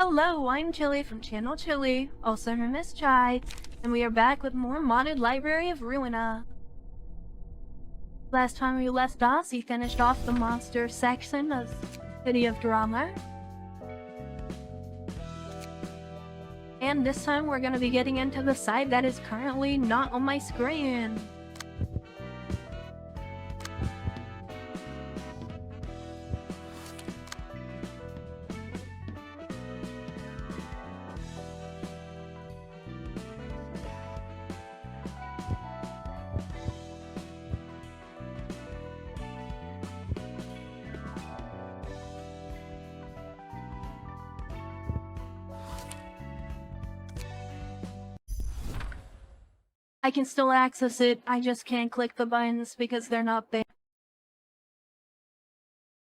Hello, I'm Chylli from Channel Chylli, also known as Chai, and we are back with more modded Library of Ruina. Last time we left off, we finished off the monster section of City of Drama. And this time we're going to be getting into the side that is currently not on my screen. I can still access it, I just can't click the buttons because they're not there.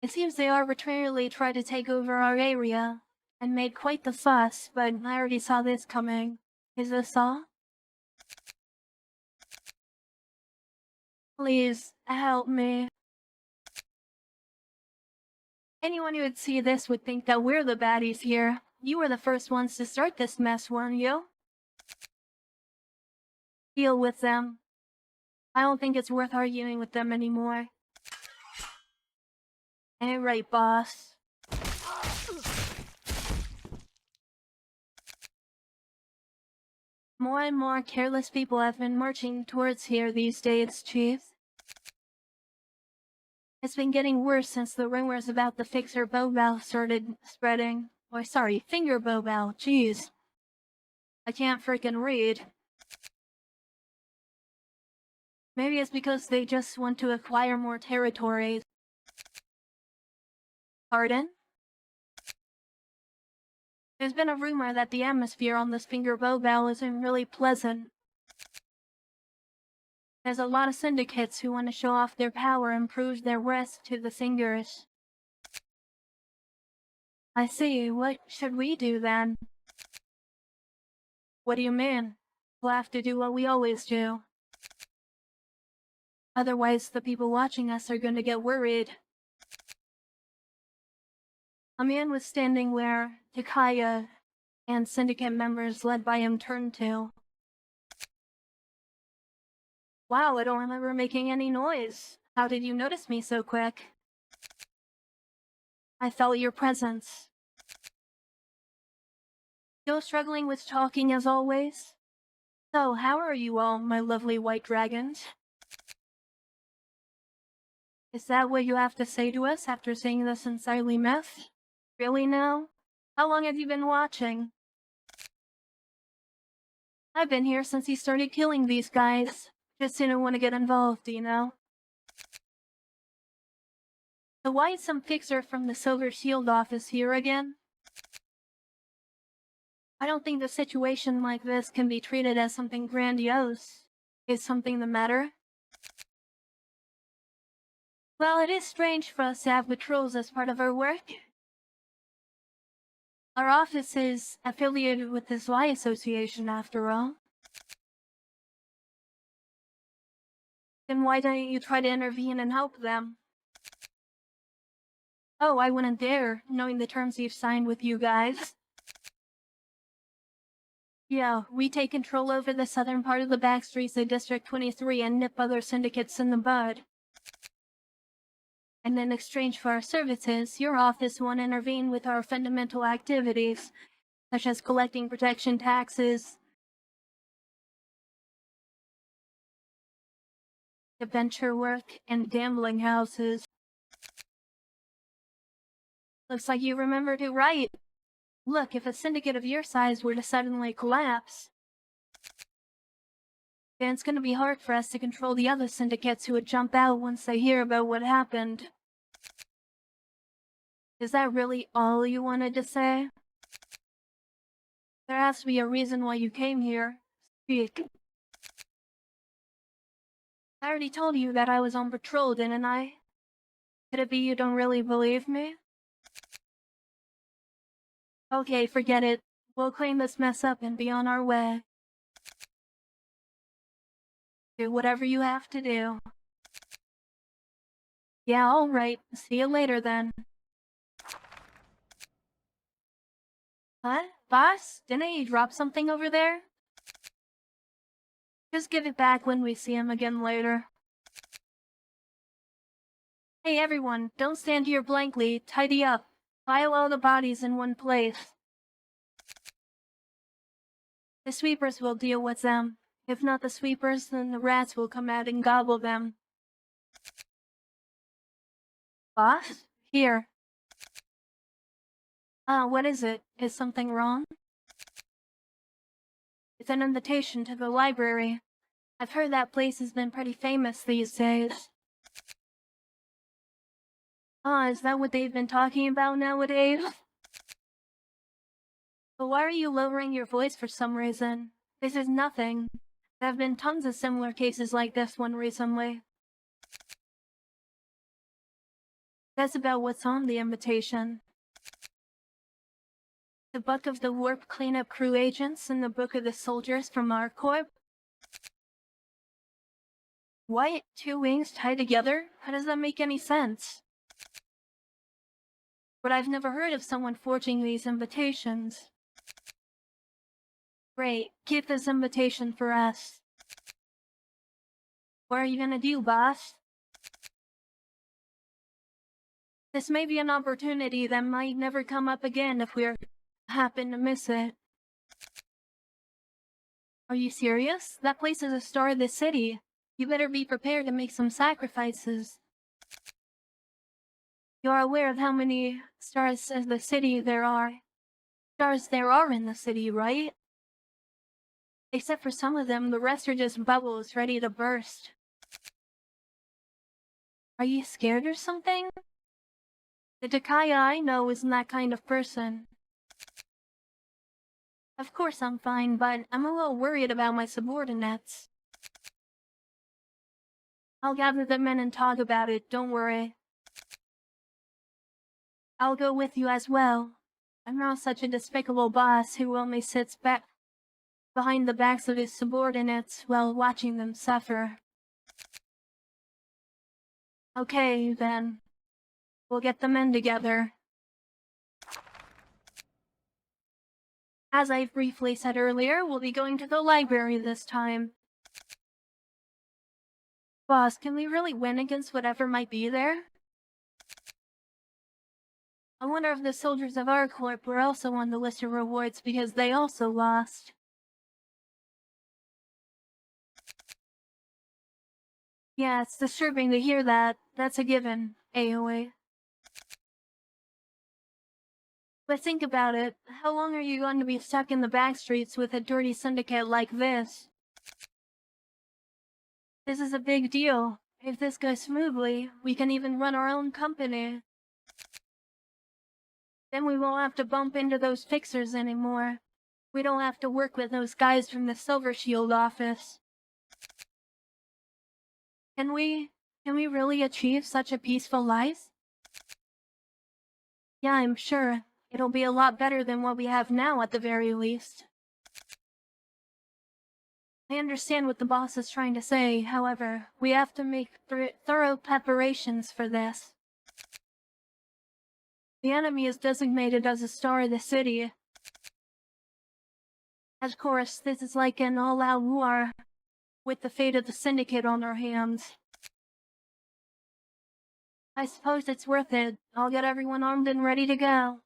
It seems they arbitrarily tried to take over our area, and made quite the fuss, but I already saw this coming. Is this all? Please, help me. Anyone who would see this would think that we're the baddies here. You were the first ones to start this mess, weren't you? Deal with them. I don't think it's worth arguing with them anymore. Alright, boss. More and more careless people have been marching towards here these days, Chief. It's been getting worse since the rumors about the fixer Bobow started spreading. Or sorry, finger Bobow, jeez. I can't freaking read. Maybe it's because they just want to acquire more territories. Pardon? There's been a rumor that the atmosphere on this finger Bobow isn't really pleasant. There's a lot of syndicates who want to show off their power and prove their worth to the fingers. I see. What should we do then? What do you mean? We'll have to do what we always do. Otherwise, the people watching us are going to get worried. A man was standing where Takaya and syndicate members led by him turned to. Wow, I don't remember making any noise. How did you notice me so quick? I felt your presence. Still struggling with talking as always? So, how are you all, my lovely white dragons? Is that what you have to say to us after seeing this entirely mess? Really now? How long have you been watching? I've been here since he started killing these guys. Just didn't want to get involved, you know? So why is some fixer from the Silver Shield office here again? I don't think a situation like this can be treated as something grandiose. Is something the matter? Well, it is strange for us to have patrols as part of our work. Our office is affiliated with this Y Association after all. Then why don't you try to intervene and help them? Oh, I wouldn't dare, knowing the terms you've signed with you guys. Yeah, we take control over the southern part of the backstreets of District 23 and nip other syndicates in the bud. And in exchange for our services, your office won't intervene with our fundamental activities, such as collecting protection taxes, adventure work, and gambling houses. Looks like you remembered it right. Look, if a syndicate of your size were to suddenly collapse, then it's gonna be hard for us to control the other syndicates who would jump out once they hear about what happened. Is that really all you wanted to say? There has to be a reason why you came here. Speak. I already told you that I was on patrol, didn't I? Could it be you don't really believe me? Okay, forget it. We'll clean this mess up and be on our way. Do whatever you have to do. Yeah, alright. See you later then. What? Boss? Didn't he drop something over there? Just give it back when we see him again later. Hey everyone, don't stand here blankly, tidy up. Pile all the bodies in one place. The sweepers will deal with them. If not the sweepers, then the rats will come out and gobble them. Boss? Here. What is it? Is something wrong? It's an invitation to the library. I've heard that place has been pretty famous these days. Is that what they've been talking about nowadays? But why are you lowering your voice for some reason? This is nothing. There have been tons of similar cases like this one recently. That's about what's on the invitation. The book of the warp cleanup crew agents and the book of the soldiers from our corp. What? Two wings tied together? How does that make any sense? But I've never heard of someone forging these invitations. Great, keep this invitation for us. What are you gonna do, boss? This may be an opportunity that might never come up again if we happen to miss it. Are you serious? That place is a star of the city. You better be prepared to make some sacrifices. You're aware of how many stars of the city there are. Stars there are in the city, right? Except for some of them, the rest are just bubbles ready to burst. Are you scared or something? The Takaya I know isn't that kind of person. Of course I'm fine, but I'm a little worried about my subordinates. I'll gather them in and talk about it, don't worry. I'll go with you as well. I'm not such a despicable boss who only sits back behind the backs of his subordinates while watching them suffer. Okay, then. We'll get them in together. As I briefly said earlier, we'll be going to the library this time. Boss, can we really win against whatever might be there? I wonder if the soldiers of our corp were also on the list of rewards because they also lost. Yeah, it's disturbing to hear that. That's a given, AOA. But think about it. How long are you going to be stuck in the back streets with a dirty syndicate like this? This is a big deal. If this goes smoothly, we can even run our own company. Then we won't have to bump into those fixers anymore. We don't have to work with those guys from the Silver Shield office. Can we really achieve such a peaceful life? Yeah, I'm sure. It'll be a lot better than what we have now at the very least. I understand what the boss is trying to say, however, we have to make thorough preparations for this. The enemy is designated as a star of the city. Of course, this is like an all-out war, with the fate of the Syndicate on our hands. I suppose it's worth it. I'll get everyone armed and ready to go.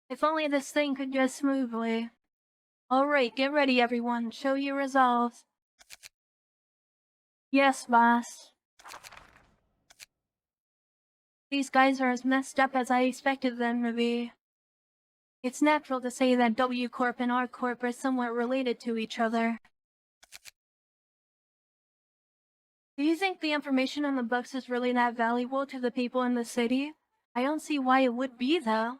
If only this thing could go smoothly. Alright, get ready everyone. Show your resolve. Yes, boss. These guys are as messed up as I expected them to be. It's natural to say that W Corp and R Corp are somewhat related to each other. Do you think the information in the books is really that valuable to the people in the city? I don't see why it would be, though.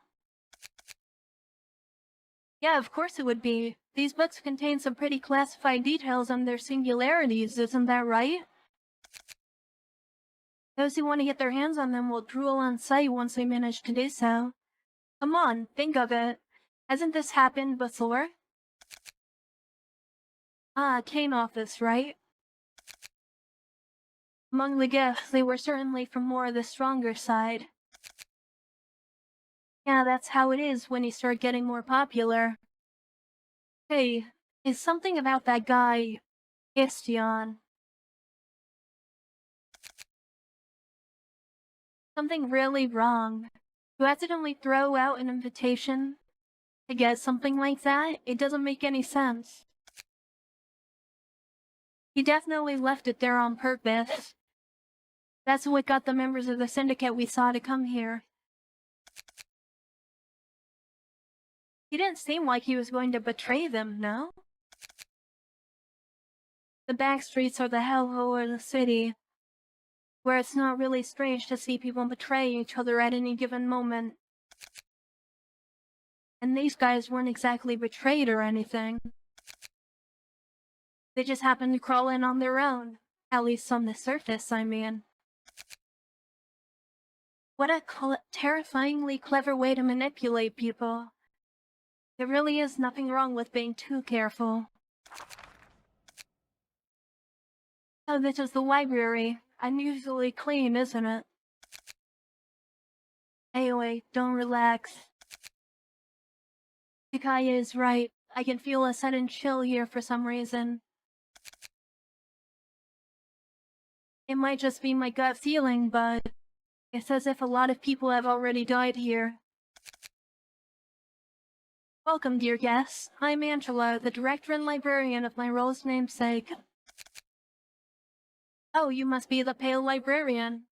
Yeah, of course it would be. These books contain some pretty classified details on their singularities, isn't that right? Those who want to get their hands on them will drool on sight once they manage to do so. Come on, think of it. Hasn't this happened before? Comet Office, right? Among the gifts, they were certainly from more of the stronger side. Yeah, Yeah, that's how it is when you start getting more popular. Hey, is something about that guy, Istion, something really wrong? To accidentally throw out an invitation to get something like that, it doesn't make any sense. He definitely left it there on purpose. That's what got the members of the syndicate we saw to come here. He didn't seem like he was going to betray them, no? The back streets are the hellhole of the city, where it's not really strange to see people betray each other at any given moment. And these guys weren't exactly betrayed or anything. They just happened to crawl in on their own. At least on the surface, I mean. What a terrifyingly clever way to manipulate people. There really is nothing wrong with being too careful. Oh, this is the library. Unusually clean, isn't it? Anyway, don't relax. Takaya is right. I can feel a sudden chill here for some reason. It might just be my gut feeling, but it's as if a lot of people have already died here. Welcome, dear guests. I'm Angela, the director and librarian of my role's namesake. Oh, you must be the pale librarian.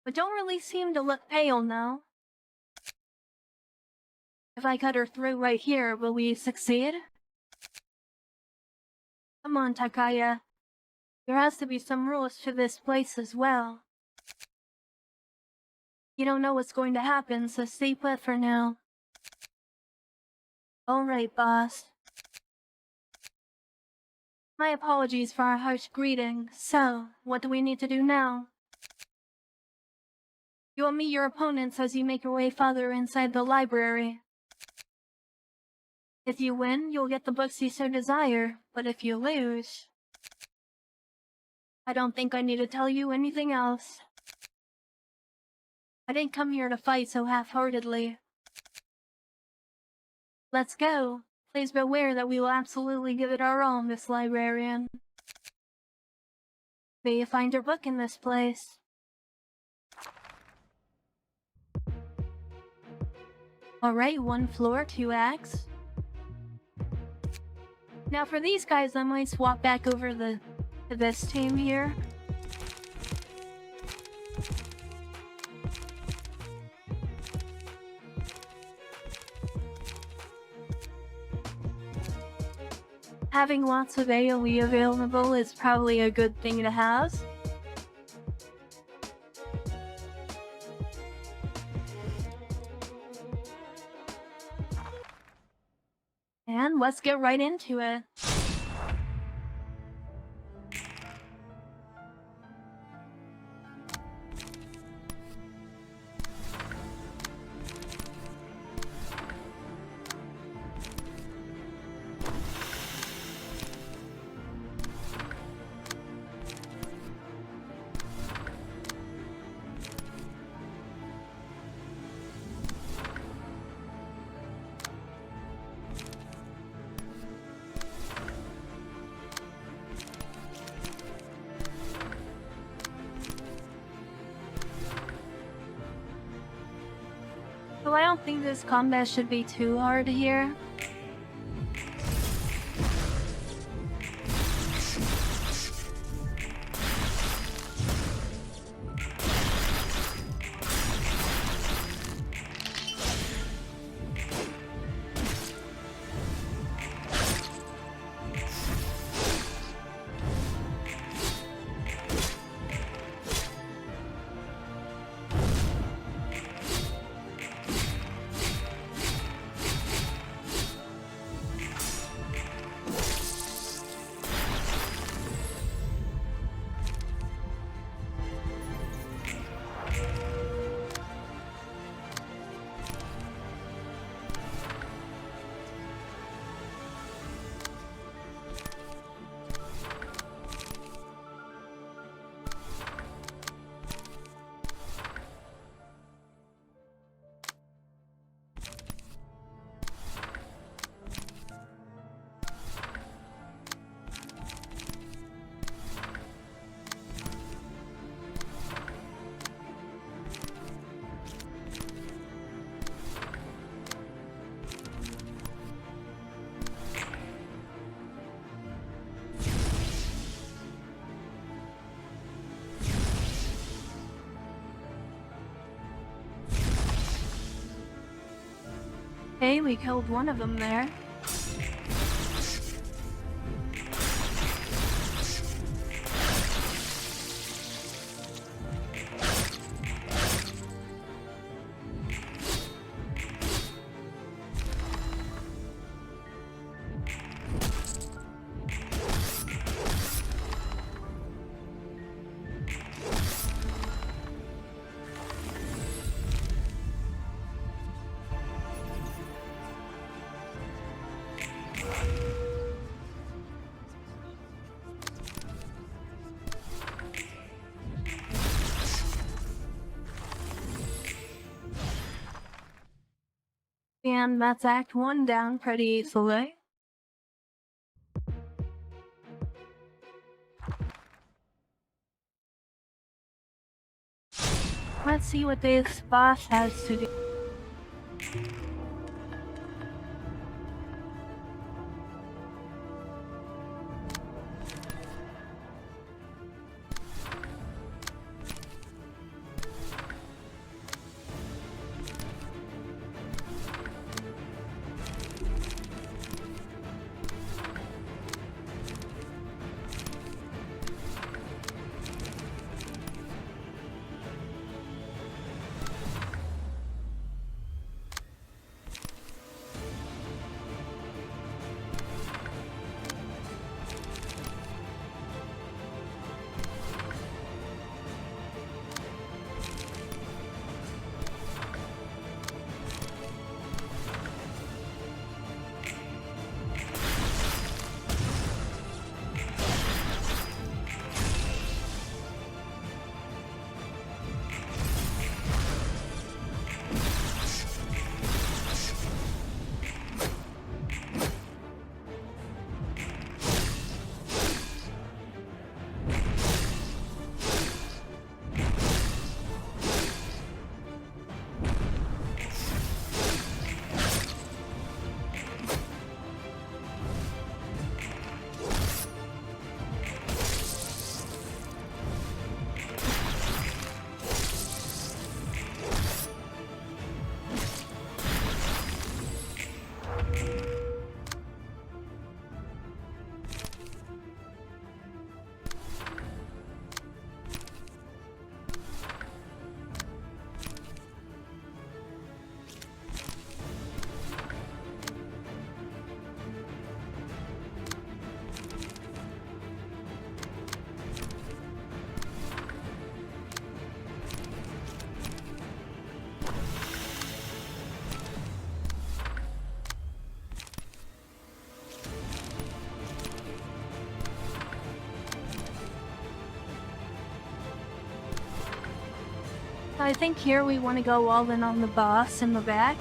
But don't really seem to look pale now. If I cut her through right here, will we succeed? Come on, Takaya. There has to be some rules to this place as well. You don't know what's going to happen, so stay put for now. Alright, boss. My apologies for our harsh greeting. So, what do we need to do now? You will meet your opponents as you make your way further inside the library. If you win, you'll get the books you so desire, but if you lose... I don't think I need to tell you anything else. I didn't come here to fight so half-heartedly. Let's go. Please beware that we will absolutely give it our all, Miss Librarian. May you find your book in this place. Alright, 1 floor, 2 acts. Now for these guys, I might swap back over to this team here. Having lots of AoE available is probably a good thing to have. And let's get right into it. Well, I don't think this combat should be too hard here. Okay, we killed one of them there. And that's Act 1 down pretty easily. Let's see what this boss has to do. I think here we want to go all in on the boss in the back.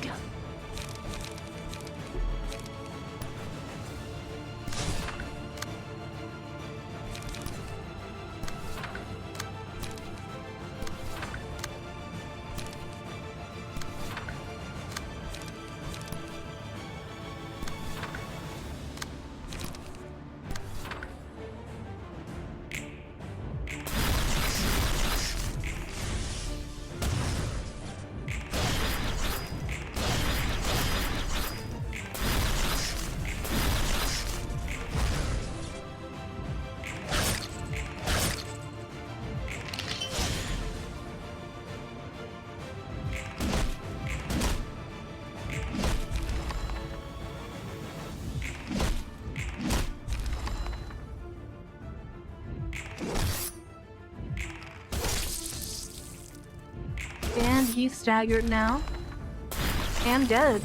And he's staggered now. And dead.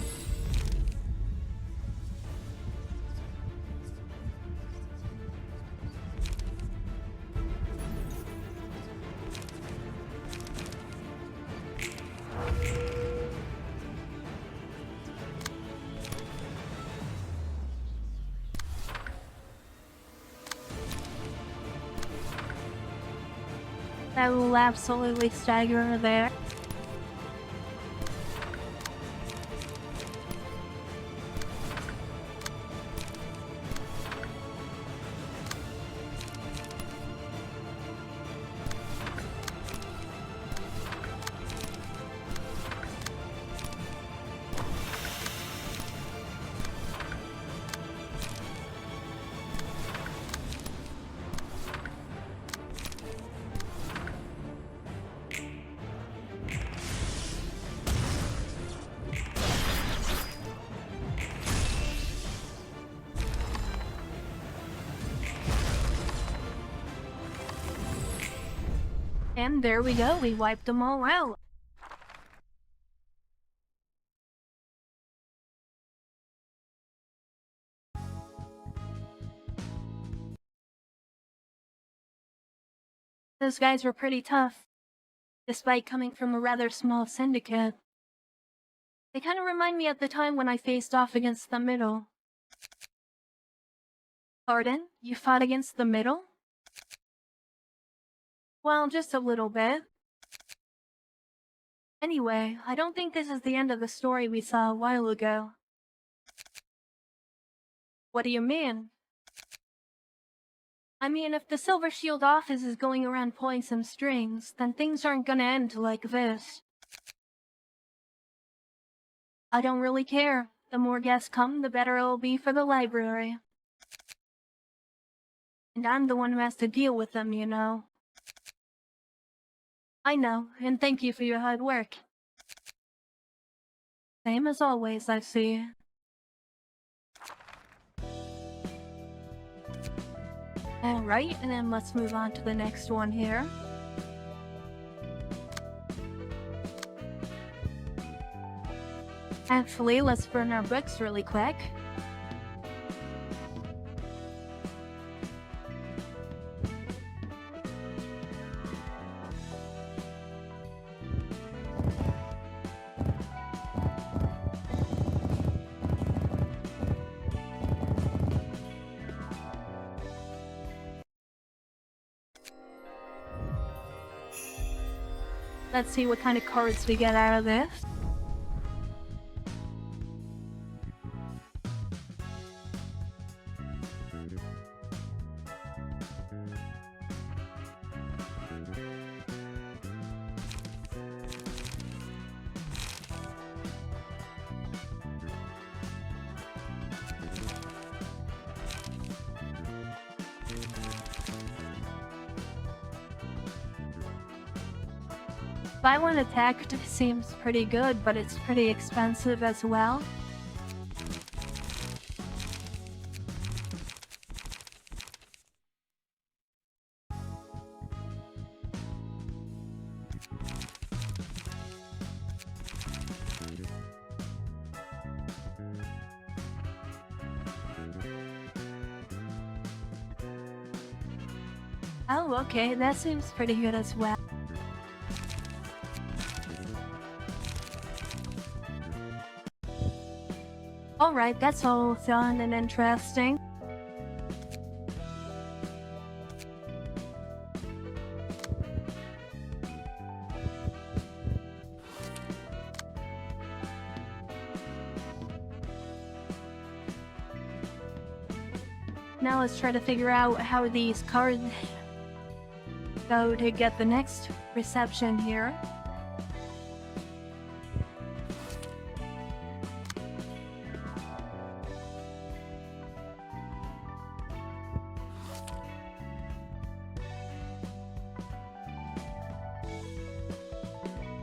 That will absolutely stagger her there. And there we go, we wiped them all out. Those guys were pretty tough, despite coming from a rather small syndicate. They kind of remind me of the time when I faced off against the Middle. Pardon? You fought against the Middle? Well, just a little bit. Anyway, I don't think this is the end of the story we saw a while ago. What do you mean? I mean, if the Silver Shield office is going around pulling some strings, then things aren't gonna end like this. I don't really care. The more guests come, the better it'll be for the library. And I'm the one who has to deal with them, you know. I know, and thank you for your hard work. Same as always, I see. Alright, and then let's move on to the next one here. Actually, let's burn our books really quick. Let's see what kind of cards we get out of this. Buy one attack seems pretty good, but it's pretty expensive as well. Oh, okay, that seems pretty good as well. Alright, that's all fun and interesting. Now let's try to figure out how these cards go to get the next reception here.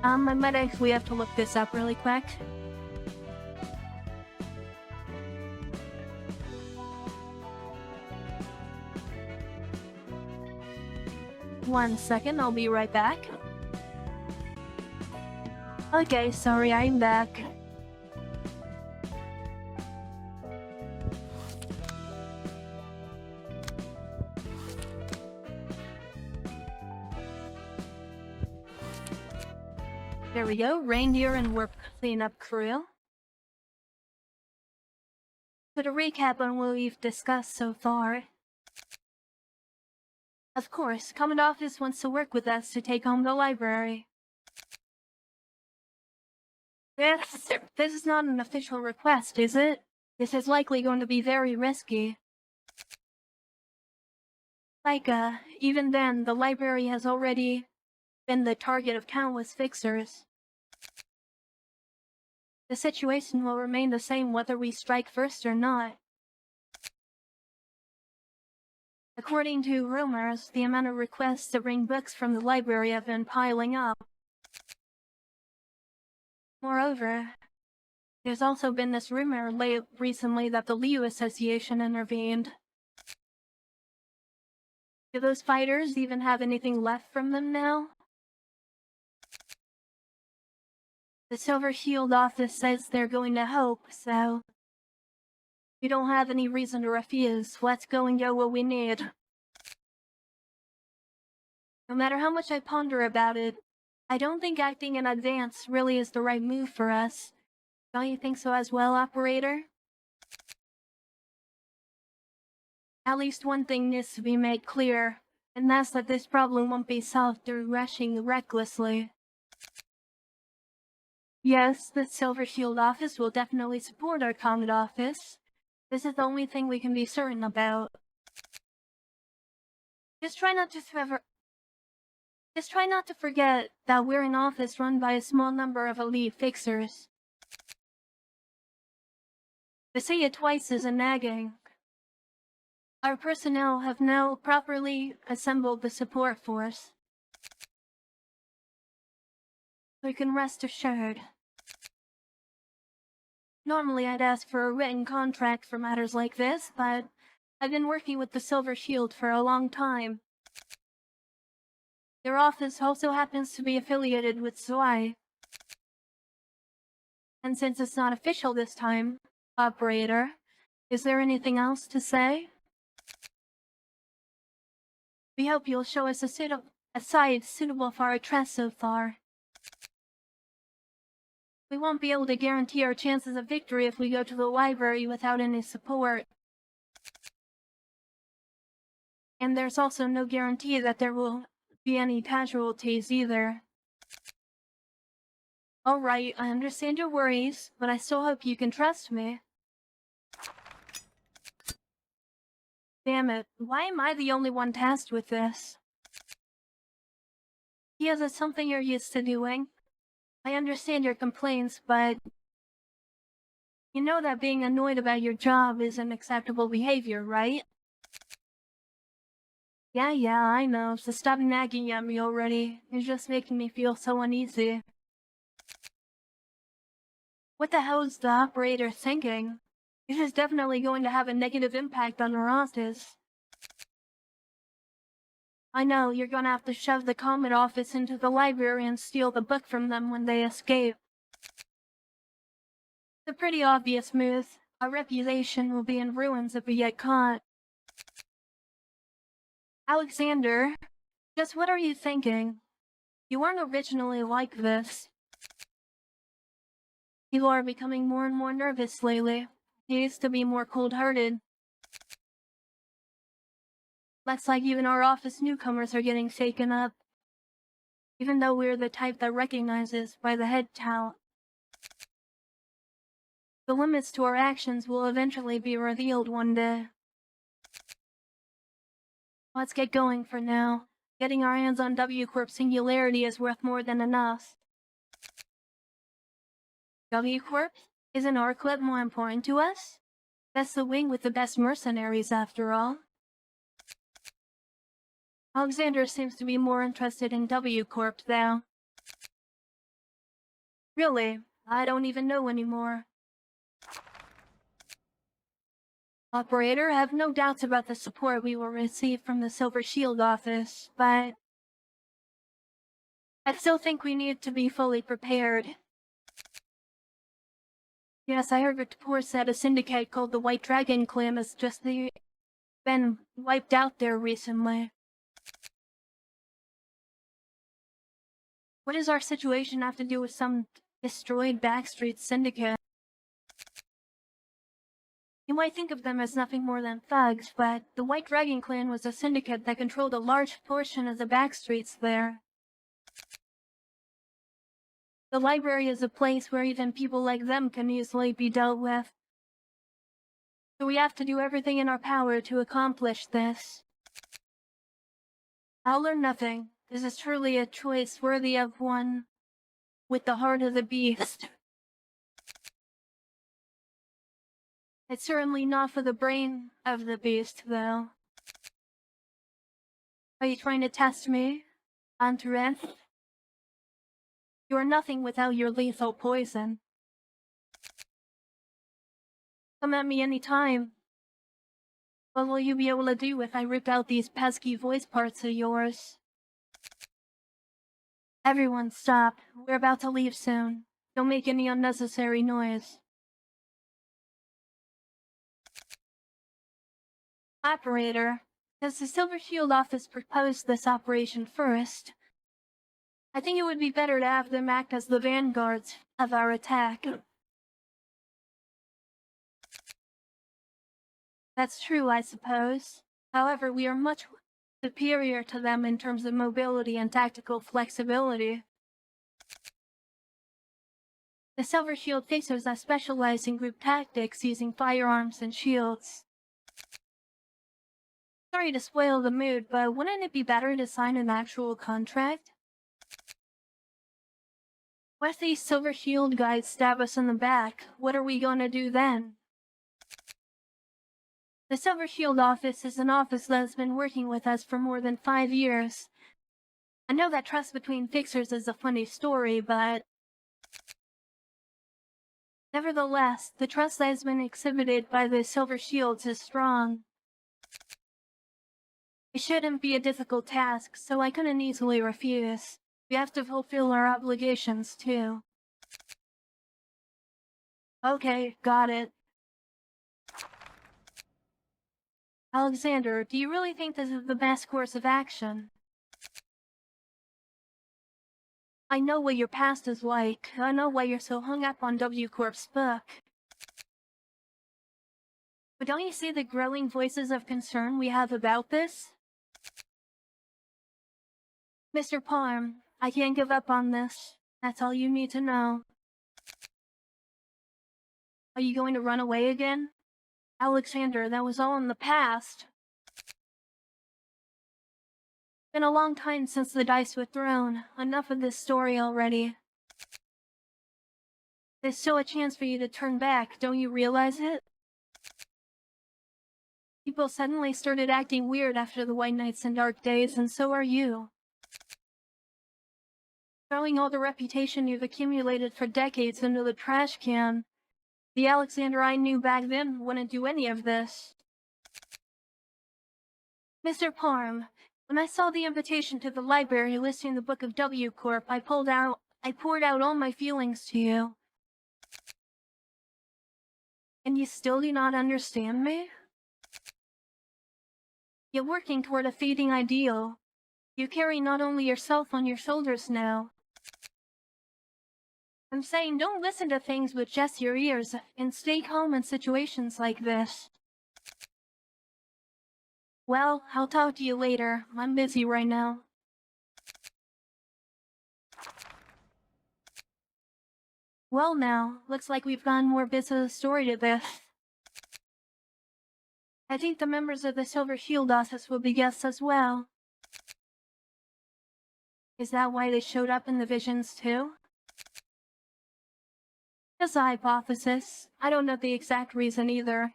I might actually have to look this up really quick. One second, I'll be right back. Okay, sorry, I'm back. There we go, reindeer and warp cleanup crew. So to recap on what we've discussed so far. Of course, Comet Office wants to work with us to take home the library. This is not an official request, is it? This is likely going to be very risky. Even then, the library has already been the target of countless fixers. The situation will remain the same whether we strike first or not. According to rumors, the amount of requests to bring books from the library have been piling up. Moreover, there's also been this rumor recently that the Liu Association intervened. Do those fighters even have anything left from them now? The Silver Shield office says they're going to help, so we don't have any reason to refuse. Let's go and get what we need. No matter how much I ponder about it, I don't think acting in advance really is the right move for us. Don't you think so as well, operator? At least one thing needs to be made clear, and that's that this problem won't be solved through rushing recklessly. Yes, the Silver Shield office will definitely support our Comet office. This is the only thing we can be certain about. Just try not to forget that we're an office run by a small number of elite fixers. To say it twice isn't nagging. Our personnel have now properly assembled the support force. We can rest assured. Normally I'd ask for a written contract for matters like this, but I've been working with the Silver Shield for a long time. Their office also happens to be affiliated with Zwei. And since it's not official this time, operator, is there anything else to say? We hope you'll show us a side suitable for our trust so far. We won't be able to guarantee our chances of victory if we go to the library without any support. And there's also no guarantee that there will be any casualties either. Alright, I understand your worries, but I still hope you can trust me. Damn it, why am I the only one tasked with this? Yes, it's something you're used to doing. I understand your complaints, but you know that being annoyed about your job isn't acceptable behavior, right? Yeah, I know, so stop nagging at me already. You're just making me feel so uneasy. What the hell is the operator thinking? This is definitely going to have a negative impact on our office. I know, you're gonna have to shove the Comet office into the library and steal the book from them when they escape. It's a pretty obvious move. Our reputation will be in ruins if we get caught. Alexander, just what are you thinking? You weren't originally like this. You are becoming more and more nervous lately. You used to be more cold-hearted. Looks like even our office newcomers are getting shaken up. Even though we're the type that recognizes by the head count. The limits to our actions will eventually be revealed one day. Let's get going for now. Getting our hands on W-Corp Singularity is worth more than enough. W-Corp? Isn't our club more important to us? That's the wing with the best mercenaries, after all. Alexander seems to be more interested in W-Corp, though. Really, I don't even know anymore. Operator, I have no doubts about the support we will receive from the Silver Shield office, but I still think we need to be fully prepared. Yes, I heard reports that a syndicate called the White Dragon Clan has just been wiped out there recently. What does our situation have to do with some destroyed backstreet syndicate? You might think of them as nothing more than thugs, but the White Dragon Clan was a syndicate that controlled a large portion of the backstreets there. The library is a place where even people like them can easily be dealt with. So we have to do everything in our power to accomplish this. All or nothing. This is truly a choice worthy of one with the heart of the beast. It's certainly not for the brain of the beast, though. Are you trying to test me, Andres? You are nothing without your lethal poison. Come at me any time. What will you be able to do if I rip out these pesky voice parts of yours? Everyone stop. We're about to leave soon. Don't make any unnecessary noise. Operator, as the Silver Shield office proposed this operation first, I think it would be better to have them act as the vanguards of our attack. That's true, I suppose. However, we are much superior to them in terms of mobility and tactical flexibility. The Silver Shield Fixers are specialized in group tactics using firearms and shields. Sorry to spoil the mood, but wouldn't it be better to sign an actual contract? What if these Silver Shield guys stab us in the back? What are we gonna do then? The Silver Shield office is an office that has been working with us for more than 5 years. I know that trust between fixers is a funny story, but nevertheless, the trust that has been exhibited by the Silver Shields is strong. It shouldn't be a difficult task, so I couldn't easily refuse. We have to fulfill our obligations, too. Okay, got it. Alexander, do you really think this is the best course of action? I know what your past is like. I know why you're so hung up on W Corp's book. But don't you see the growing voices of concern we have about this? Mr. Parm, I can't give up on this. That's all you need to know. Are you going to run away again? Alexander, that was all in the past. Been a long time since the dice were thrown. Enough of this story already. There's still a chance for you to turn back, don't you realize it? People suddenly started acting weird after the White Nights and Dark Days, and so are you. Throwing all the reputation you've accumulated for decades into the trash can. The Alexander I knew back then wouldn't do any of this. Mr. Parm, when I saw the invitation to the library listing the book of W Corp, I poured out all my feelings to you. And you still do not understand me? You're working toward a fading ideal. You carry not only yourself on your shoulders now. I'm saying don't listen to things with just your ears, and stay calm in situations like this. Well, I'll talk to you later. I'm busy right now. Well now, looks like we've gotten more bits of the story to this. I think the members of the Silver Shield office will be guests as well. Is that why they showed up in the visions too? Just a hypothesis. I don't know the exact reason either.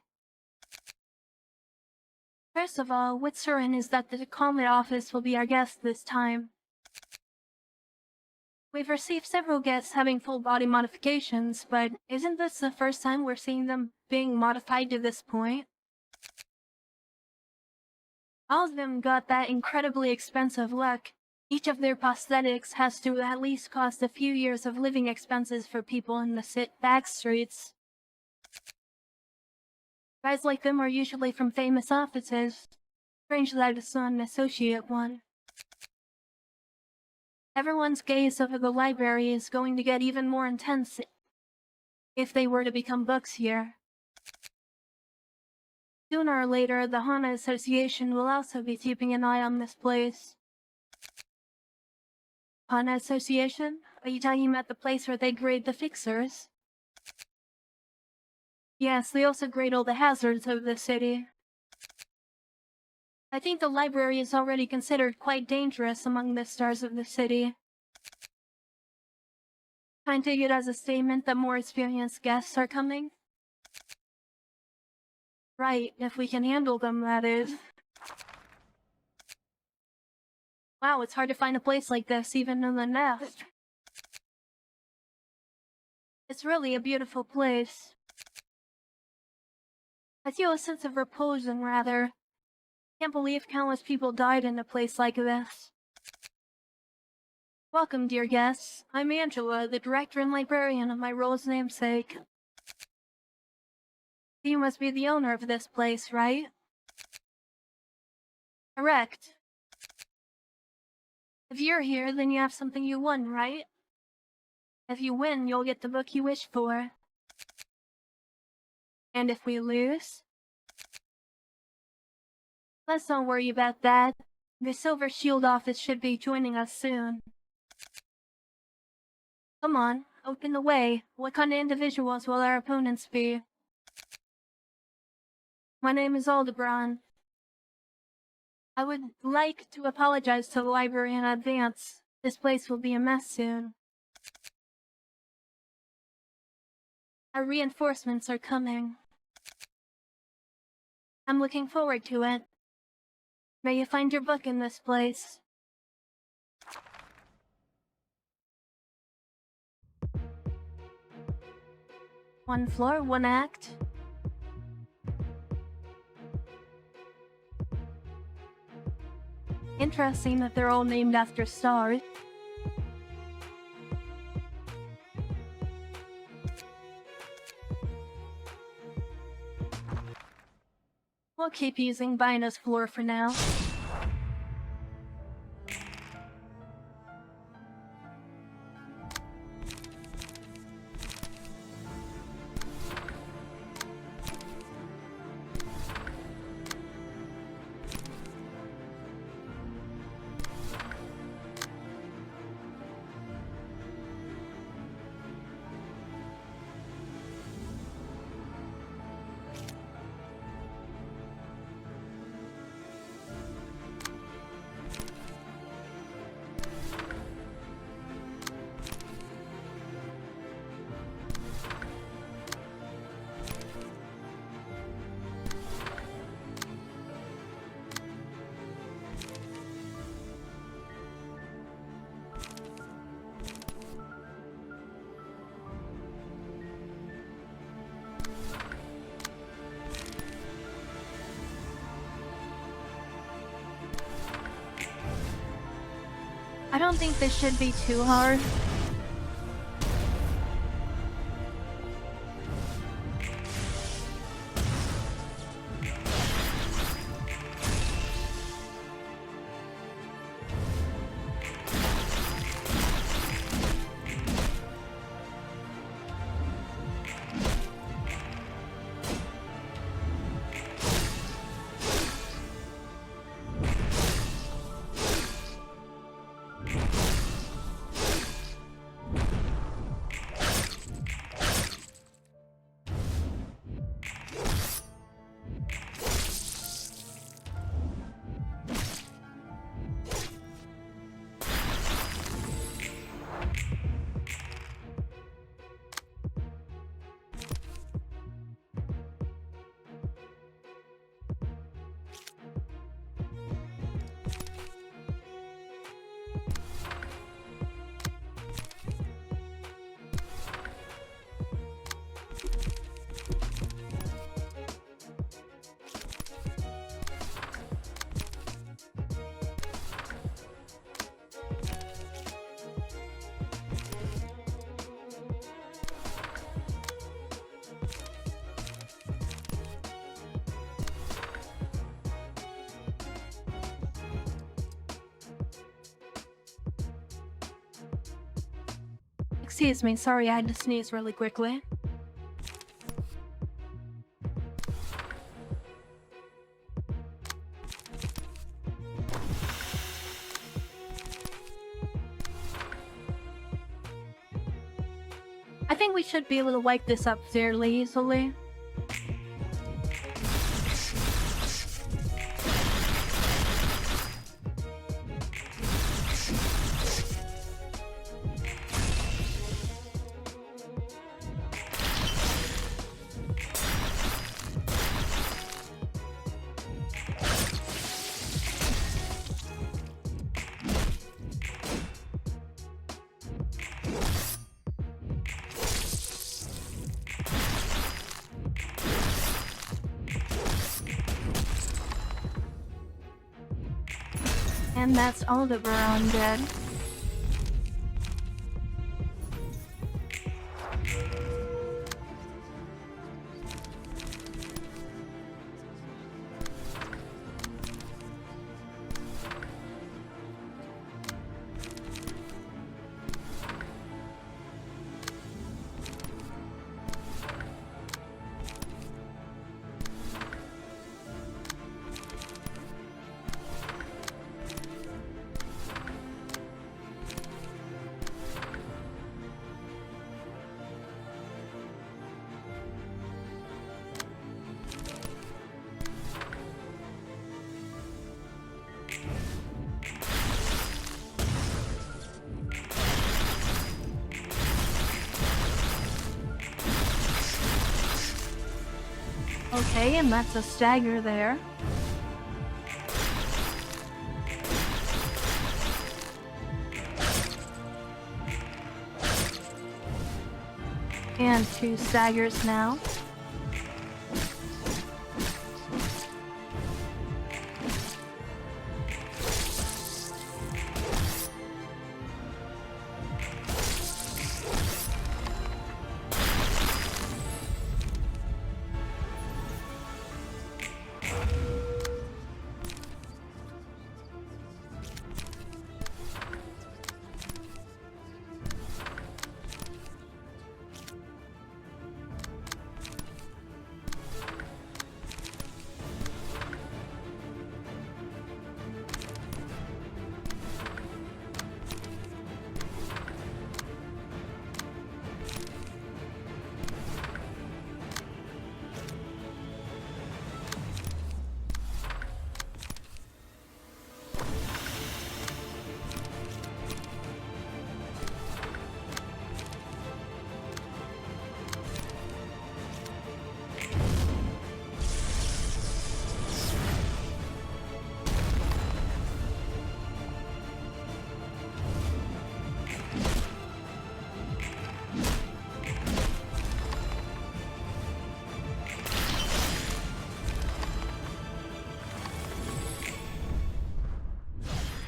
First of all, what's certain is that the Comet Office will be our guest this time. We've received several guests having full body modifications, but isn't this the first time we're seeing them being modified to this point? All of them got that incredibly expensive look. Each of their prosthetics has to at least cost a few years of living expenses for people in the back streets. Guys like them are usually from famous offices. Strange that it's not an associate one. Everyone's gaze over the library is going to get even more intense if they were to become books here. Sooner or later, the Hana Association will also be keeping an eye on this place. Hana Association? Are you talking about the place where they grade the fixers? Yes, they also grade all the hazards of the city. I think the library is already considered quite dangerous among the stars of the city. Can I take it as a statement that more experienced guests are coming? Right, if we can handle them, that is. Wow, it's hard to find a place like this, even in the nest. It's really a beautiful place. I feel a sense of repose and rather. Can't believe countless people died in a place like this. Welcome, dear guests. I'm Angela, the director and librarian of my role's namesake. You must be the owner of this place, right? Correct. If you're here, then you have something you won, right? If you win, you'll get the book you wish for. And if we lose? Let's not worry about that. The Silver Shield office should be joining us soon. Come on, open the way. What kind of individuals will our opponents be? My name is Aldebaran. I would like to apologize to the library in advance. This place will be a mess soon. Our reinforcements are coming. I'm looking forward to it. May you find your book in this place. One floor, one act. Interesting that they're all named after stars. We'll keep using Bina's floor for now. I don't think this should be too hard. Excuse me, sorry, I had to sneeze really quickly. I think we should be able to wipe this up fairly easily. And that's Aldebaran dead. Okay, and that's a stagger there. And 2 staggers now.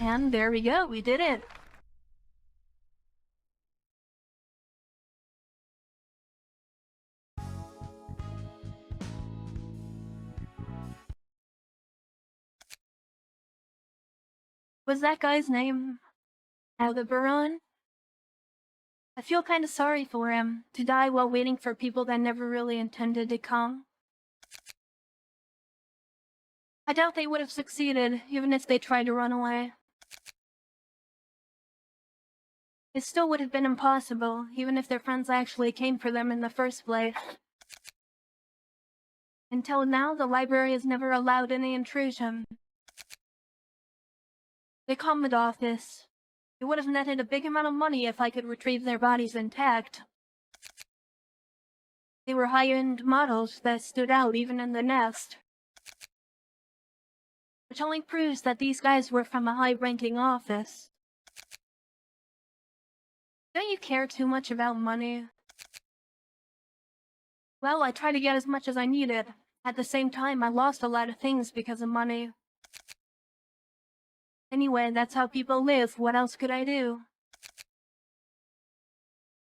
And there we go, we did it! Was that guy's name Aldebaran? I feel kinda sorry for him, to die while waiting for people that never really intended to come. I doubt they would have succeeded, even if they tried to run away. It still would have been impossible, even if their friends actually came for them in the first place. Until now, the library has never allowed any intrusion. The Comet Office. It would have netted a big amount of money if I could retrieve their bodies intact. They were high-end models that stood out even in the nest. Which only proves that these guys were from a high-ranking office. Don't you care too much about money? Well, I tried to get as much as I needed. At the same time, I lost a lot of things because of money. Anyway, that's how people live. What else could I do?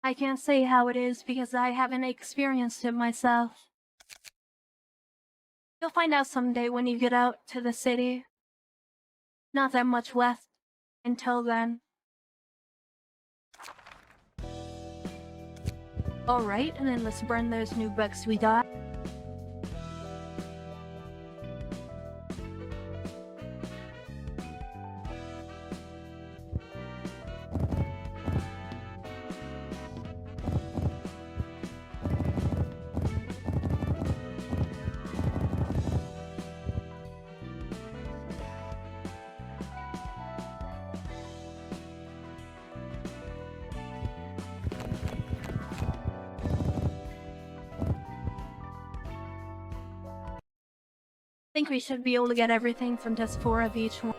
I can't say how it is because I haven't experienced it myself. You'll find out someday when you get out to the city. Not that much left until then. Alright, and then let's burn those new books we got. I think we should be able to get everything from just 4 of each one.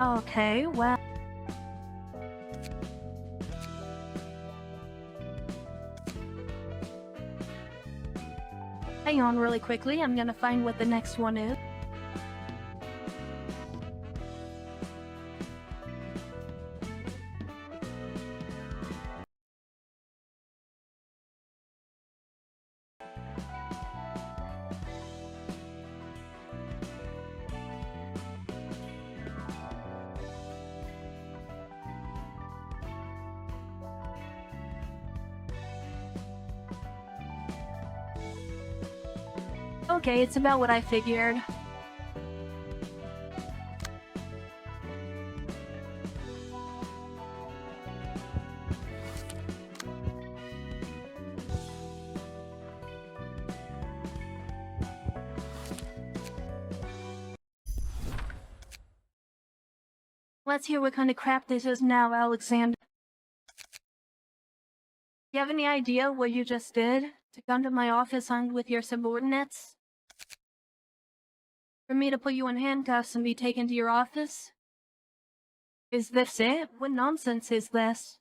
Okay, well... Hang on really quickly, I'm gonna find what the next one is. Okay, it's about what I figured. Let's hear what kind of crap this is now, Alexander. You have any idea what you just did? To come to my office armed with your subordinates? For me to put you in handcuffs and be taken to your office? Is this it? What nonsense is this?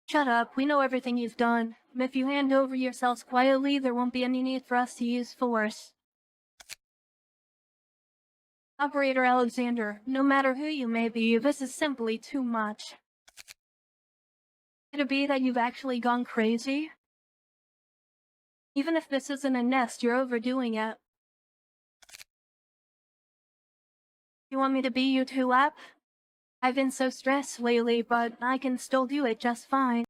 Shut up, we know everything you've done. And if you hand over yourselves quietly, there won't be any need for us to use force. Operator Alexander, no matter who you may be, this is simply too much. Could it be that you've actually gone crazy? Even if this isn't a nest, you're overdoing it. You want me to beat you two up? I've been so stressed lately, but I can still do it just fine.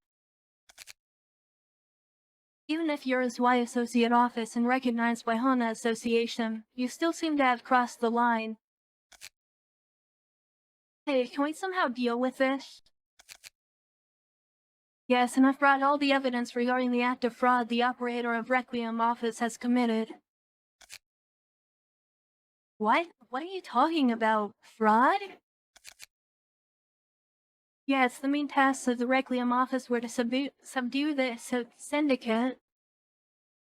Even if you're his Y Associate Office and recognized by HANA Association, you still seem to have crossed the line. Hey, can we somehow deal with this? Yes, and I've brought all the evidence regarding the act of fraud the operator of Requiem Office has committed. What? What are you talking about? Fraud? Yes, the main tasks of the Requiem Office were to subdue the syndicate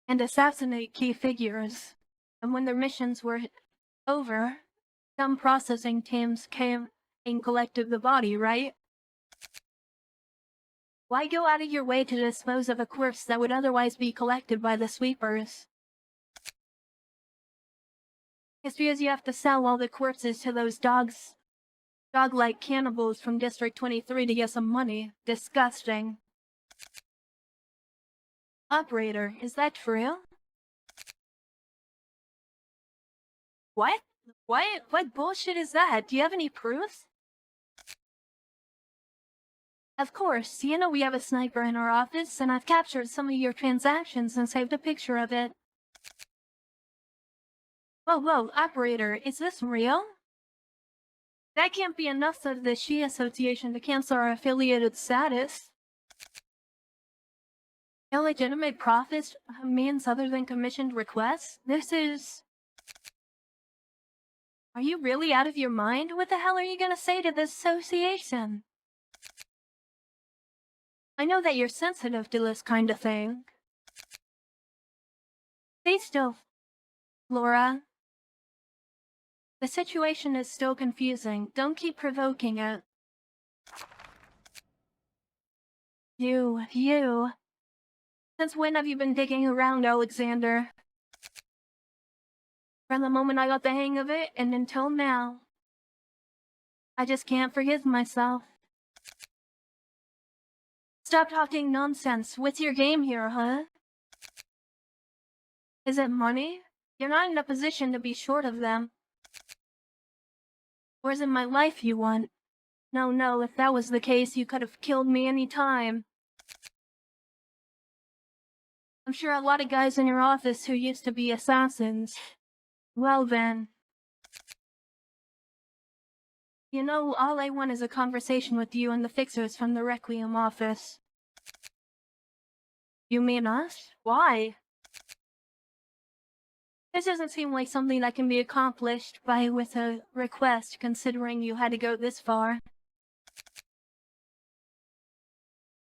and assassinate key figures. And when their missions were over, some processing teams came and collected the body, right? Why go out of your way to dispose of a corpse that would otherwise be collected by the sweepers? It's because you have to sell all the corpses to those dog-like cannibals from District 23 to get some money. Disgusting. Operator, is that true? What? What bullshit is that? Do you have any proofs? Of course, you know we have a sniper in our office, and I've captured some of your transactions and saved a picture of it. Whoa, operator, is this real? That can't be enough of the She Association to cancel our affiliated status. Illegitimate profits means other than commissioned requests? This is... Are you really out of your mind? What the hell are you gonna say to this association? I know that you're sensitive to this kind of thing. Stay still, Laura. The situation is still confusing. Don't keep provoking it. You. Since when have you been digging around, Alexander? From the moment I got the hang of it, and until now. I just can't forgive myself. Stop talking nonsense. What's your game here, huh? Is it money? You're not in a position to be short of them. Or is it my life you want? No, if that was the case, you could have killed me any time. I'm sure a lot of guys in your office who used to be assassins. Well then. You know, all I want is a conversation with you and the fixers from the Requiem Office. You mean us? Why? This doesn't seem like something that can be accomplished with a request, considering you had to go this far.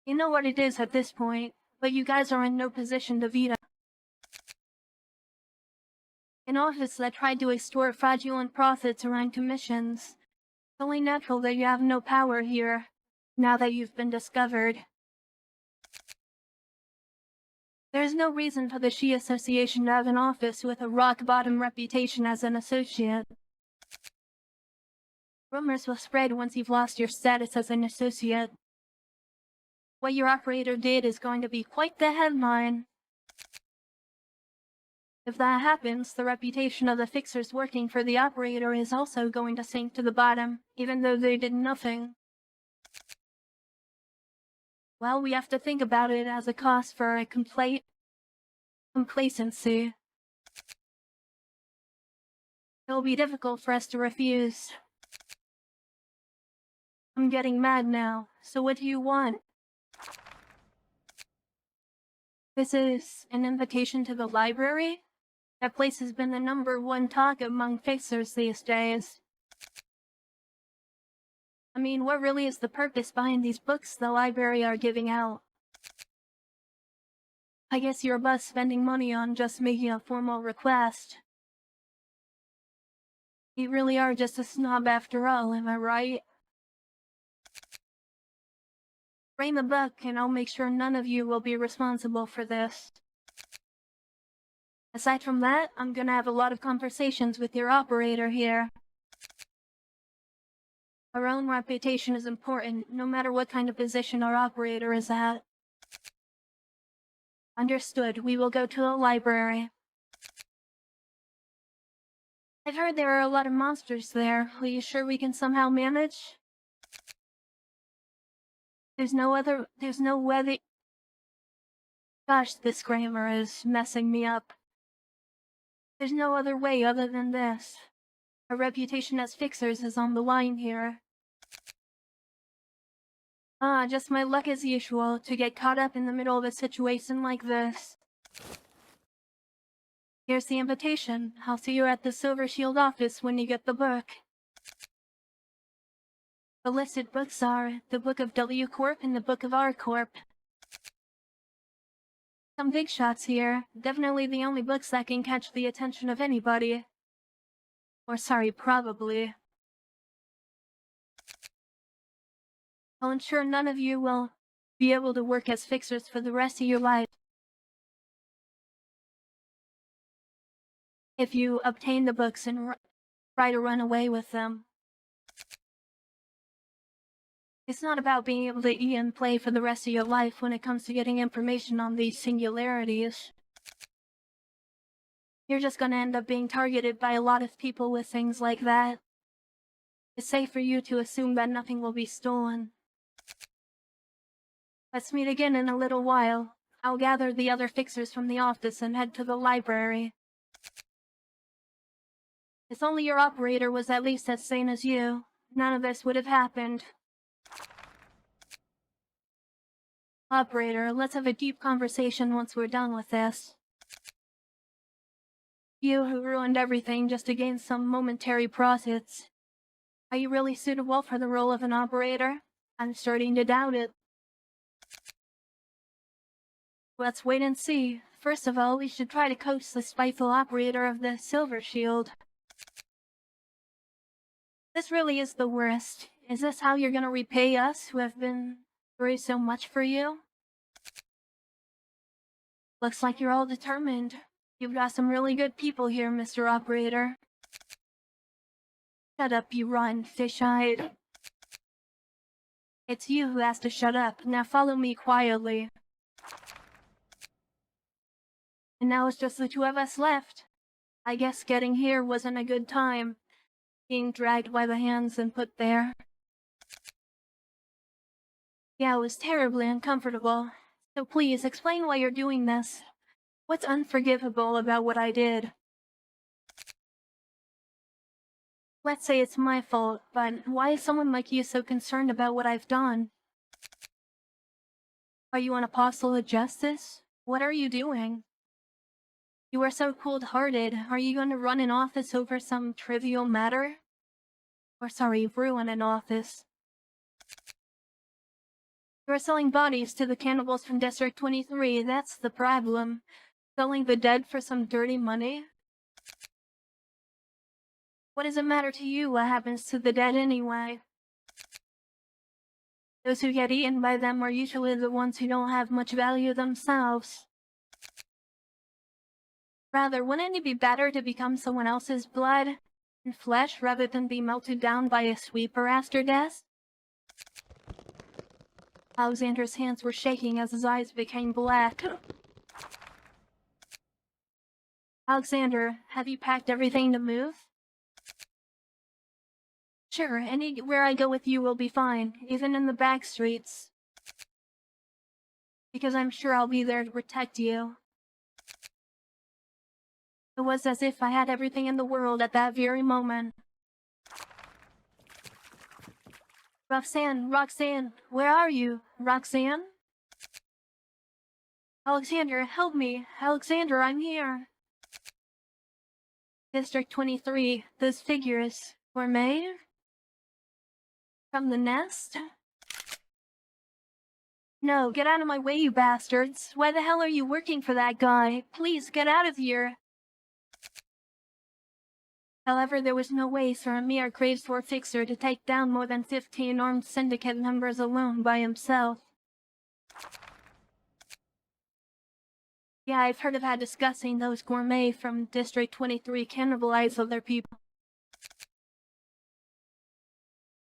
You know what it is at this point, but you guys are in no position to veto. An office that tried to extort fraudulent profits around commissions. It's only natural that you have no power here, now that you've been discovered. There's no reason for the She Association to have an office with a rock-bottom reputation as an associate. Rumors will spread once you've lost your status as an associate. What your operator did is going to be quite the headline. If that happens, the reputation of the fixers working for the operator is also going to sink to the bottom, even though they did nothing. Well, we have to think about it as a cost for a complete complacency. It'll be difficult for us to refuse. I'm getting mad now, so what do you want? This is an invitation to the library? That place has been the #1 talk among fixers these days. I mean, what really is the purpose behind these books the library are giving out? I guess you're above spending money on just making a formal request. You really are just a snob after all, am I right? Bring the book and I'll make sure none of you will be responsible for this. Aside from that, I'm gonna have a lot of conversations with your operator here. Our own reputation is important, no matter what kind of position our operator is at. Understood. We will go to the library. I've heard there are a lot of monsters there. Are you sure we can somehow manage? There's no way. Gosh, this grammar is messing me up. There's no other way other than this. Our reputation as fixers is on the line here. Just my luck as usual to get caught up in the middle of a situation like this. Here's the invitation. I'll see you at the Silver Shield office when you get the book. The listed books are the Book of W Corp and the Book of R Corp. Some big shots here. Definitely the only books that can catch the attention of anybody. Or sorry, probably. I'll ensure none of you will be able to work as fixers for the rest of your life. If you obtain the books and try to run away with them. It's not about being able to eat and play for the rest of your life when it comes to getting information on these singularities. You're just gonna end up being targeted by a lot of people with things like that. It's safe for you to assume that nothing will be stolen. Let's meet again in a little while. I'll gather the other fixers from the office and head to the library. If only your operator was at least as sane as you, none of this would have happened. Operator, let's have a deep conversation once we're done with this. You who ruined everything just to gain some momentary profits. Are you really suitable for the role of an operator? I'm starting to doubt it. Let's wait and see. First of all, we should try to coax the spiteful operator of the Silver Shield. This really is the worst. Is this how you're gonna repay us who have been through so much for you? Looks like you're all determined. You've got some really good people here, Mr. Operator. Shut up, you rotten fish-eyed. It's you who has to shut up. Now follow me quietly. And now it's just the two of us left. I guess getting here wasn't a good time. Being dragged by the hands and put there. Yeah, it was terribly uncomfortable. So please, explain why you're doing this. What's unforgivable about what I did? Let's say it's my fault, but why is someone like you so concerned about what I've done? Are you an apostle of justice? What are you doing? You are so cold-hearted. Are you going to run an office over some trivial matter? Or sorry, ruin an office. You are selling bodies to the cannibals from District 23, that's the problem. Selling the dead for some dirty money? What does it matter to you what happens to the dead anyway? Those who get eaten by them are usually the ones who don't have much value themselves. Rather, wouldn't it be better to become someone else's blood and flesh rather than be melted down by a sweeper after death? Alexander's hands were shaking as his eyes became black. Alexander, have you packed everything to move? Sure, anywhere I go with you will be fine, even in the back streets. Because I'm sure I'll be there to protect you. It was as if I had everything in the world at that very moment. Roxanne, where are you? Roxanne? Alexander, help me. Alexander, I'm here. District 23, those figures were made from the nest? No, get out of my way, you bastards. Why the hell are you working for that guy? Please, get out of here. However, there was no way for a mere Graveswar fixer to take down more than 15 armed syndicate members alone by himself. Yeah, I've heard of how disgusting those gourmet from District 23 cannibalize other people.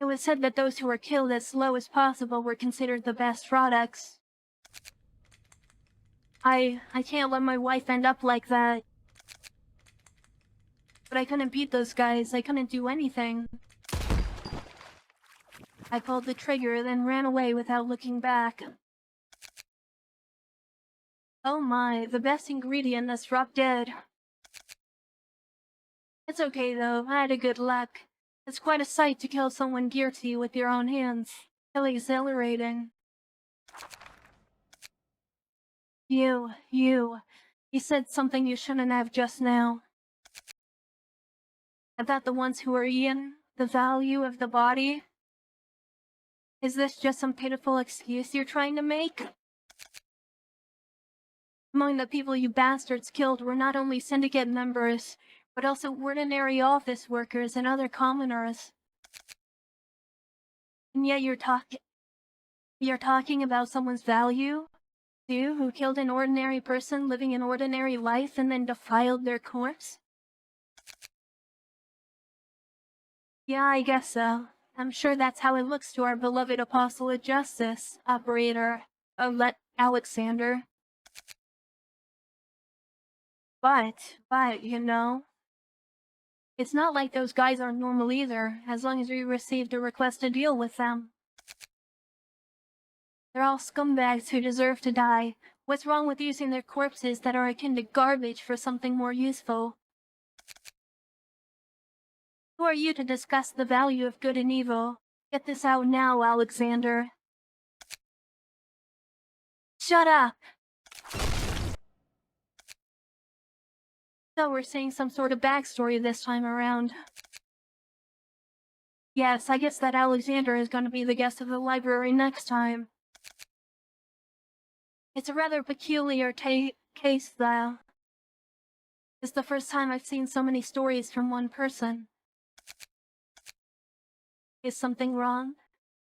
It was said that those who were killed as slow as possible were considered the best products. I can't let my wife end up like that. But I couldn't beat those guys, I couldn't do anything. I pulled the trigger, then ran away without looking back. Oh my, the best ingredient is drop dead. It's okay though, I had a good luck. It's quite a sight to kill someone guilty with your own hands. So exhilarating. You said something you shouldn't have just now. About the ones who are eaten, the value of the body. Is this just some pitiful excuse you're trying to make? Among the people you bastards killed were not only syndicate members, but also ordinary office workers and other commoners. And yet you're talking about someone's value? You, who killed an ordinary person living an ordinary life and then defiled their corpse? Yeah, I guess so. I'm sure that's how it looks to our beloved Apostle of Justice, Operator Alexander. But, you know, it's not like those guys are normal either, as long as we received a request to deal with them. They're all scumbags who deserve to die. What's wrong with using their corpses that are akin to garbage for something more useful? Who are you to discuss the value of good and evil? Get this out now, Alexander. Shut up! So we're seeing some sort of backstory this time around. Yes, I guess that Alexander is going to be the guest of the library next time. It's a rather peculiar case, though. It's the first time I've seen so many stories from one person. Is something wrong?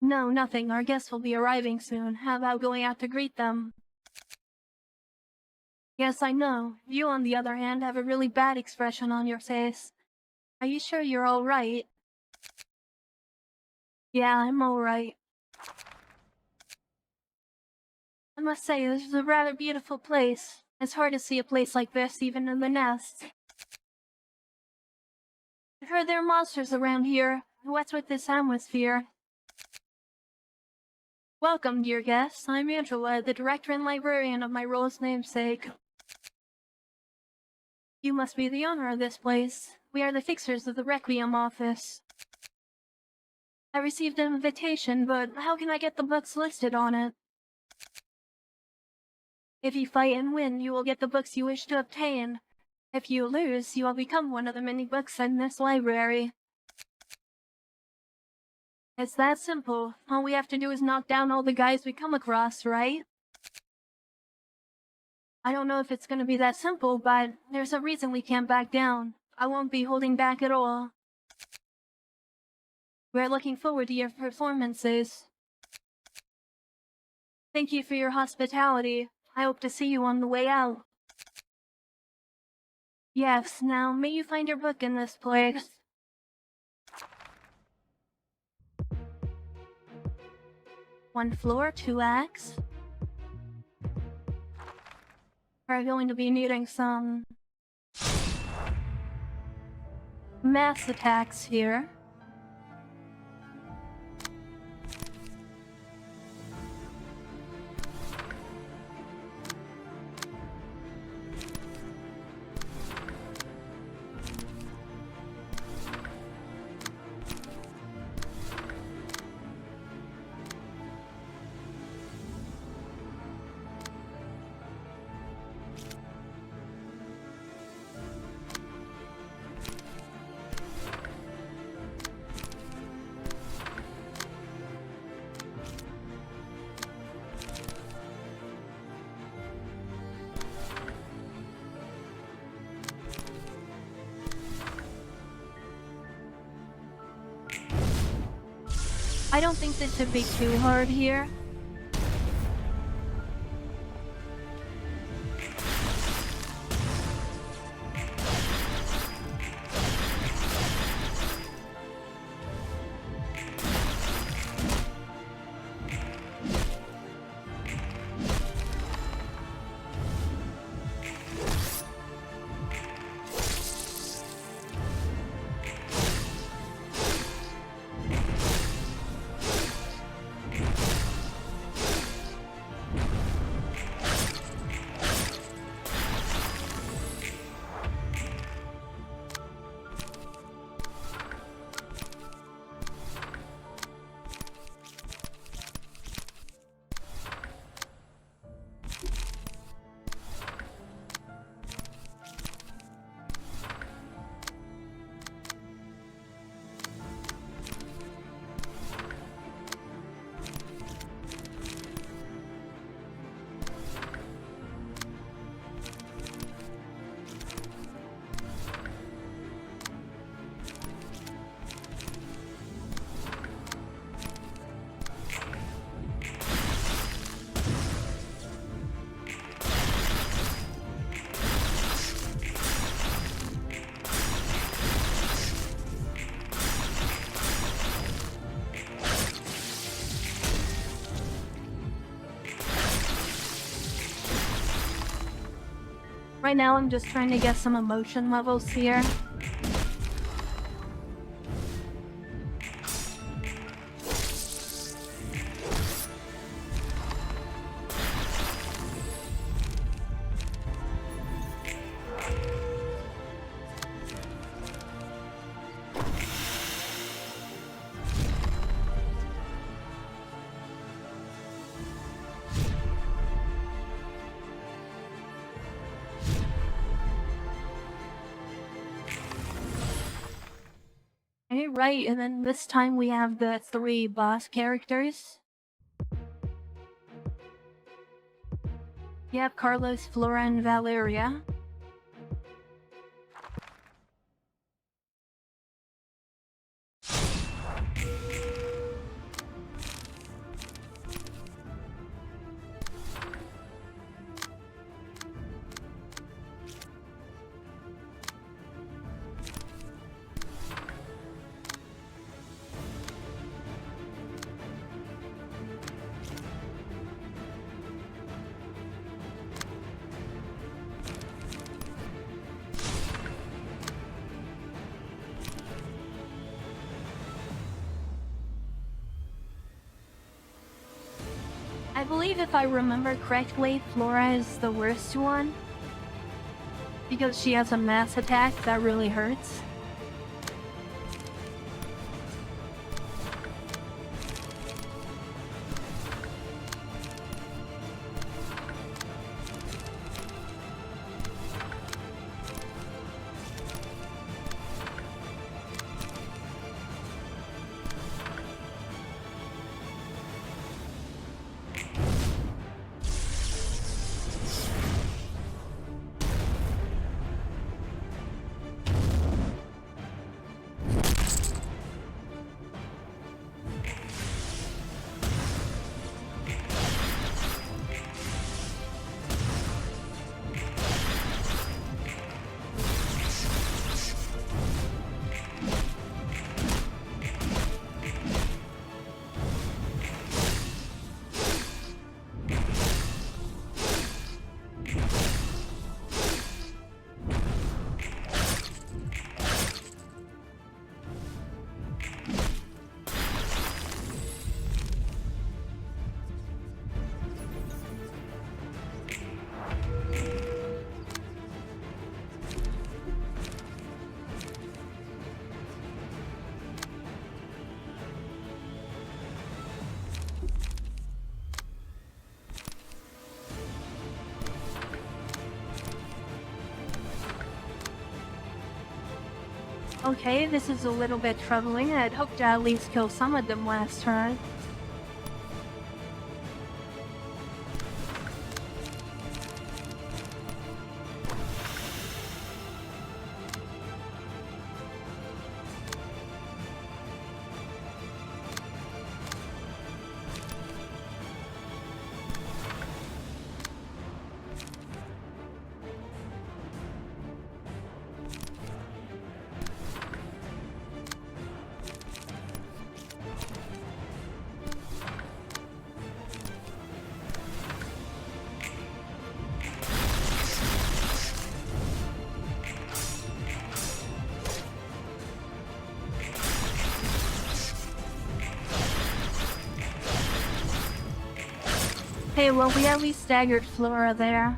No, nothing. Our guests will be arriving soon. How about going out to greet them? Yes, I know. You, on the other hand, have a really bad expression on your face. Are you sure you're alright? Yeah, I'm alright. I must say, this is a rather beautiful place. It's hard to see a place like this, even in the nest. I've heard there are monsters around here. What's with this atmosphere? Welcome, dear guests. I'm Angela, the director and librarian of my role's namesake. You must be the owner of this place. We are the fixers of the Requiem Office. I received an invitation, but how can I get the books listed on it? If you fight and win, you will get the books you wish to obtain. If you lose, you will become one of the many books in this library. It's that simple. All we have to do is knock down all the guys we come across, right? I don't know if it's gonna be that simple, but there's a reason we can't back down. I won't be holding back at all. We're looking forward to your performances. Thank you for your hospitality. I hope to see you on the way out. Yes, now may you find your book in this place. One floor, 2 acts. We're going to be needing some mass attacks here. I don't think this should be too hard here. Right now I'm just trying to get some emotion levels here. Right, and then this time we have the 3 boss characters. You have Carlos, Flora, and Valeria. I believe if I remember correctly, Flora is the worst one. Because she has a mass attack that really hurts. Okay, this is a little bit troubling. I'd hoped to at least kill some of them last turn. Okay, well, we at least staggered Flora there.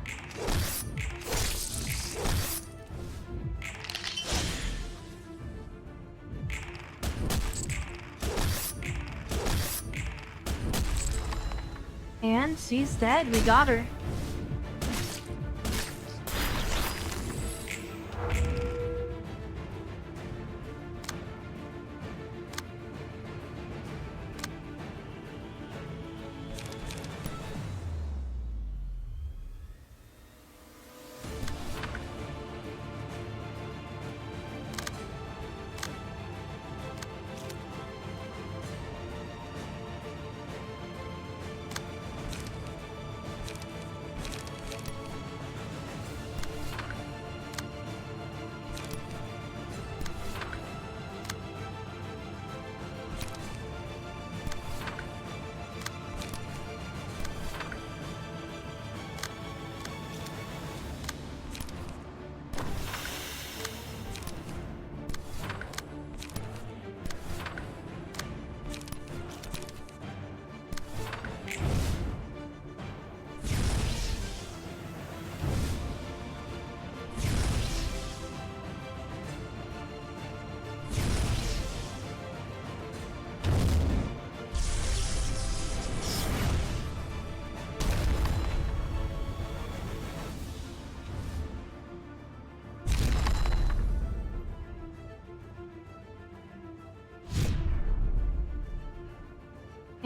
And she's dead. We got her.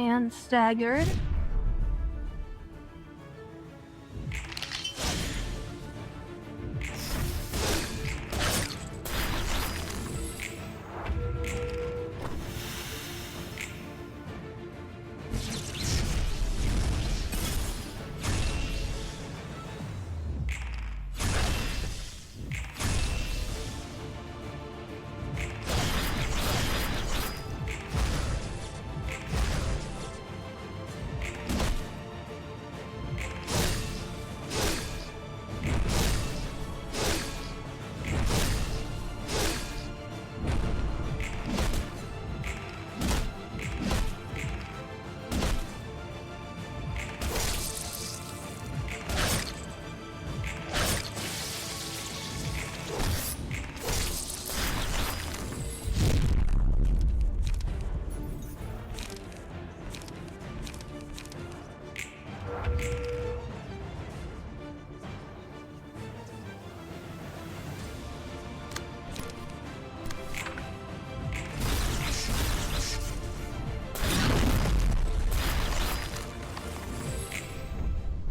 And staggered.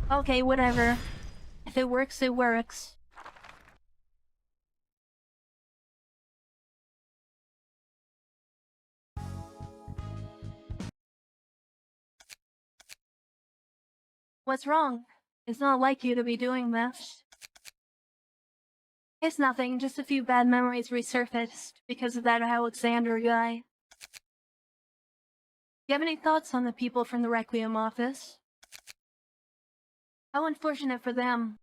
Okay, whatever. If it works, it works. What's wrong? It's not like you to be doing this. It's nothing, just a few bad memories resurfaced because of that Alexander guy. Do you have any thoughts on the people from the Requiem Office? How unfortunate for them.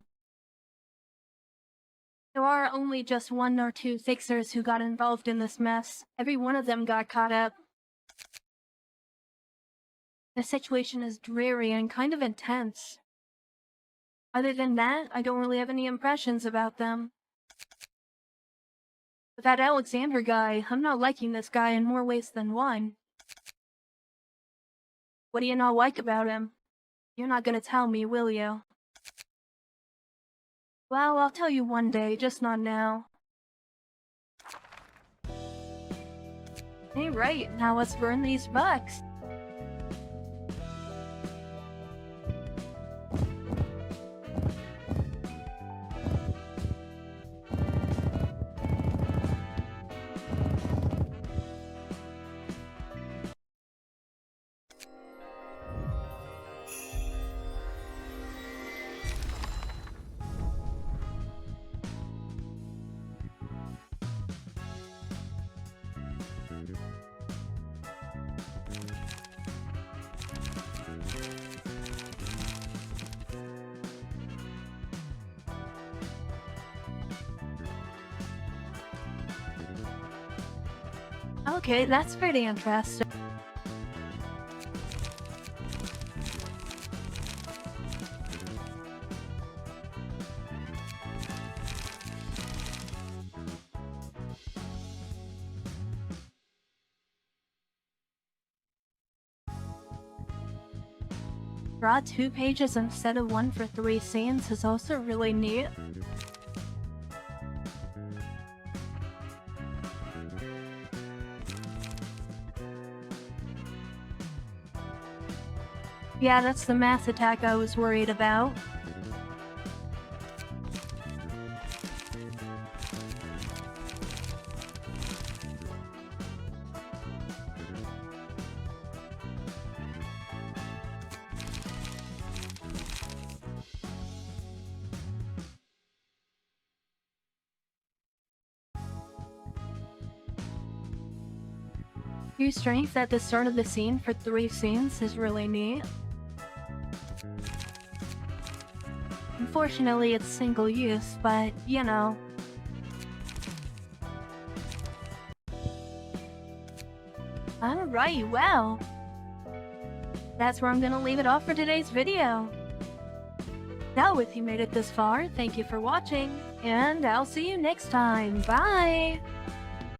There are only just 1 or 2 fixers who got involved in this mess. Every one of them got caught up. The situation is dreary and kind of intense. Other than that, I don't really have any impressions about them. But that Alexander guy, I'm not liking this guy in more ways than one. What do you not like about him? You're not gonna tell me, will you? Well, I'll tell you one day, just not now. Hey, right, now let's burn these bucks. Okay, that's pretty interesting. Draw 2 pages instead of 1 for 3 scenes is also really neat. Yeah, that's the mass attack I was worried about. Few strength at the start of the scene for 3 scenes is really neat. Unfortunately, it's single use, but you know. Alright, well. That's where I'm gonna leave it off for today's video. Now, if you made it this far, thank you for watching, and I'll see you next time. Bye!